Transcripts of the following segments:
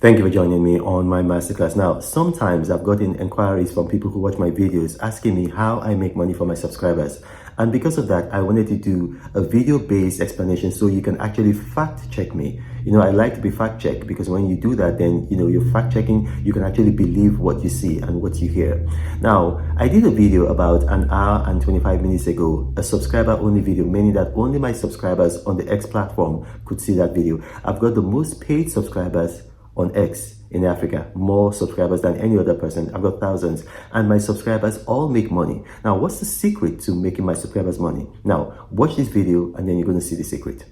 Thank you for joining me on my masterclass. Now, sometimes I've gotten inquiries from people who watch my videos asking me how I make money for my subscribers. And because of that, I wanted to do a video-based explanation so you can actually fact check me. I like to be fact checked because when you do that, then, you're fact checking, you can actually believe what you see and what you hear. Now, I did a video about an hour and 25 minutes ago, a subscriber only video, meaning that only my subscribers on the X platform could see that video. I've got the most paid subscribers on X in Africa, more subscribers than any other person. I've got thousands, and my subscribers all make money. Now, what's the secret to making my subscribers money? Now, watch this video and then you're going to see the secret.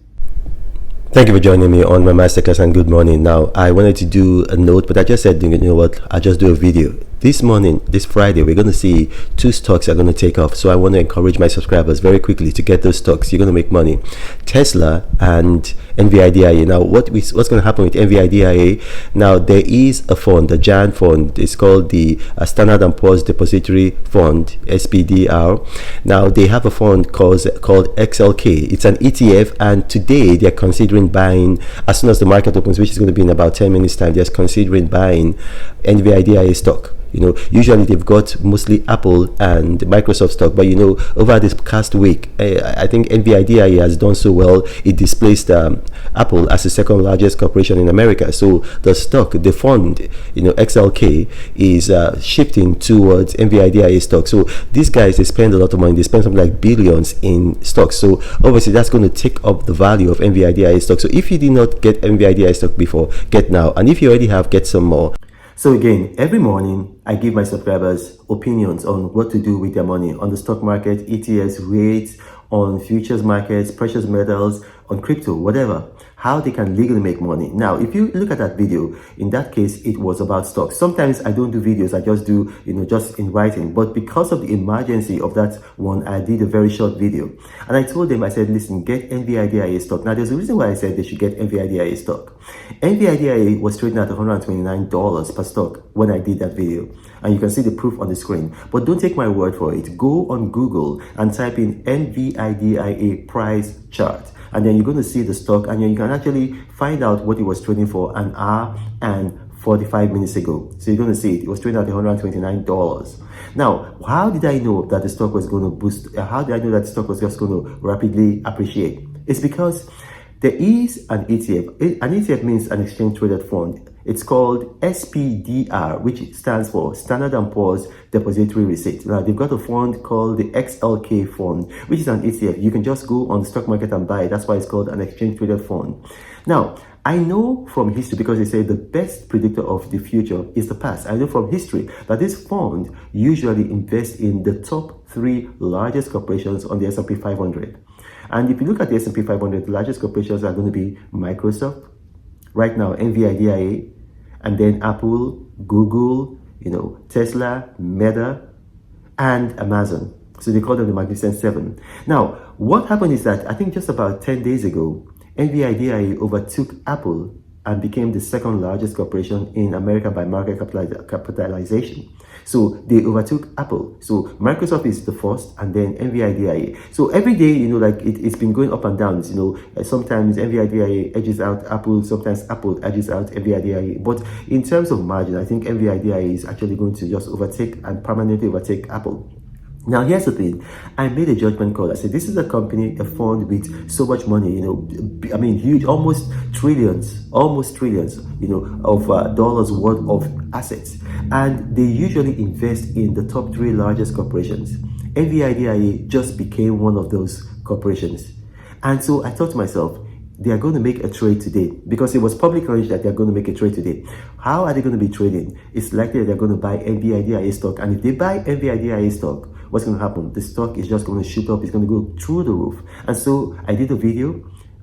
Thank you for joining me on my masterclass and good morning. Now, I wanted to do a note, but I just said, you know what, I'll just do a video. This morning, this Friday, we're going to see two stocks are going to take off. So I want to encourage my subscribers very quickly to get those stocks. You're going to make money. Tesla and NVIDIA. Now, what's going to happen with NVIDIA? Now, there is a fund, a giant fund. It's called the Standard & Poor's Depository Fund, SPDR. Now, they have a fund called XLK. It's an ETF, and today they're considering buying, as soon as the market opens, which is going to be in about 10 minutes time, they're considering buying NVIDIA stock. Usually they've got mostly Apple and Microsoft stock, but over this past week, I think NVIDIA has done so well. It displaced Apple as the second largest corporation in America. So the stock, the fund, XLK is shifting towards NVIDIA stock. So these guys, they spend a lot of money. They spend something like billions in stocks. So obviously that's going to take up the value of NVIDIA stock. So if you did not get NVIDIA stock before, get now. And if you already have, get some more. So again, every morning, I give my subscribers opinions on what to do with their money on the stock market, ETFs, rates, on futures markets, precious metals, on crypto, whatever, how they can legally make money. Now, if you look at that video, in that case, it was about stocks. Sometimes I don't do videos, I just do, just in writing. But because of the emergency of that one, I did a very short video. And I told them, I said, listen, get NVIDIA stock. Now, there's a reason why I said they should get NVIDIA stock. NVIDIA was trading at $129 per stock when I did that video. And you can see the proof on the screen. But don't take my word for it. Go on Google and type in NVIDIA price chart. And then you're going to see the stock, and then you can actually find out what it was trading for an hour and 45 minutes ago. So you're going to see it was trading at $129. Now, how did I know that the stock was going to boost? How did I know that the stock was just going to rapidly appreciate? It's because there is an ETF. An ETF means an exchange traded fund. It's called SPDR, which stands for Standard & Poor's Depository Receipt. Now, they've got a fund called the XLK fund, which is an ETF. You can just go on the stock market and buy it. That's why it's called an exchange traded fund. Now, I know from history, because they say the best predictor of the future is the past. I know from history that this fund usually invests in the top 3 largest corporations on the S&P 500. And if you look at the S&P 500, the largest corporations are going to be Microsoft, right now NVIDIA, and then Apple, Google, Tesla, Meta, and Amazon. So they call them the Magnificent Seven. Now, what happened is that I think just about 10 days ago, NVIDIA overtook Apple and became the second largest corporation in America by market capitalization. So they overtook Apple. So Microsoft is the first, and then NVIDIA. So every day, it's been going up and down. Sometimes NVIDIA edges out Apple, sometimes Apple edges out NVIDIA. But in terms of margin, I think NVIDIA is actually going to just overtake and permanently overtake Apple. Now, here's the thing. I made a judgment call. I said, this is a company, a fund with so much money, huge, almost trillions, of dollars worth of assets. And they usually invest in the top 3 largest corporations. NVIDIA just became one of those corporations. And so I thought to myself, they are going to make a trade today, because it was public knowledge that they're going to make a trade today. How are they going to be trading? It's likely that they're going to buy NVIDIA stock. And if they buy NVIDIA stock, what's going to happen? The stock is just going to shoot up. It's going to go through the roof. And so I did a video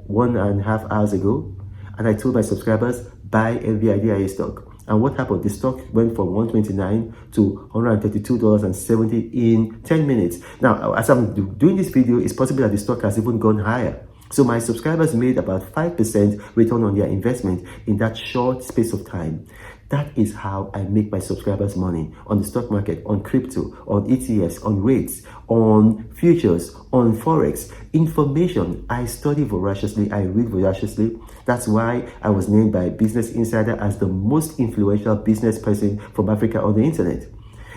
1.5 hours ago, and I told my subscribers, buy NVIDIA stock. And what happened? The stock went from $129 to $132.70 in 10 minutes. Now, as I'm doing this video, it's possible that the stock has even gone higher. So my subscribers made about 5% return on their investment in that short space of time. That is how I make my subscribers money on the stock market, on crypto, on ETFs, on rates, on futures, on Forex. Information, I study voraciously, I read voraciously. That's why I was named by Business Insider as the most influential business person from Africa on the internet.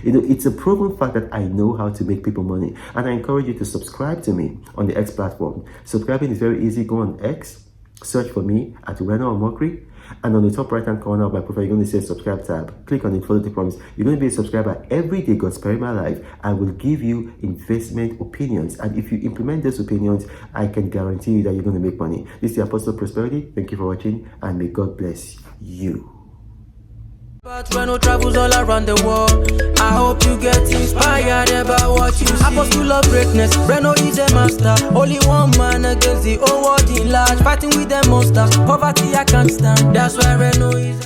You know, it's a proven fact that I know how to make people money. And I encourage you to subscribe to me on the X platform. Subscribing is very easy. Go on X, search for me at Reno Omokri. And on the top right hand corner of my profile, you're going to see a subscribe tab. Click on it, follow the promise. You're going to be a subscriber every day. God spare my life. I will give you investment opinions. And if you implement those opinions, I can guarantee you that you're going to make money. This is the Apostle Prosperity. Thank you for watching, and may God bless you. But Reno travels all around the world. I hope you get inspired about what you see. Apostle of greatness, Reno is a master. Only one man against the whole world in large. Fighting with the monsters, poverty I can't stand. That's why Reno is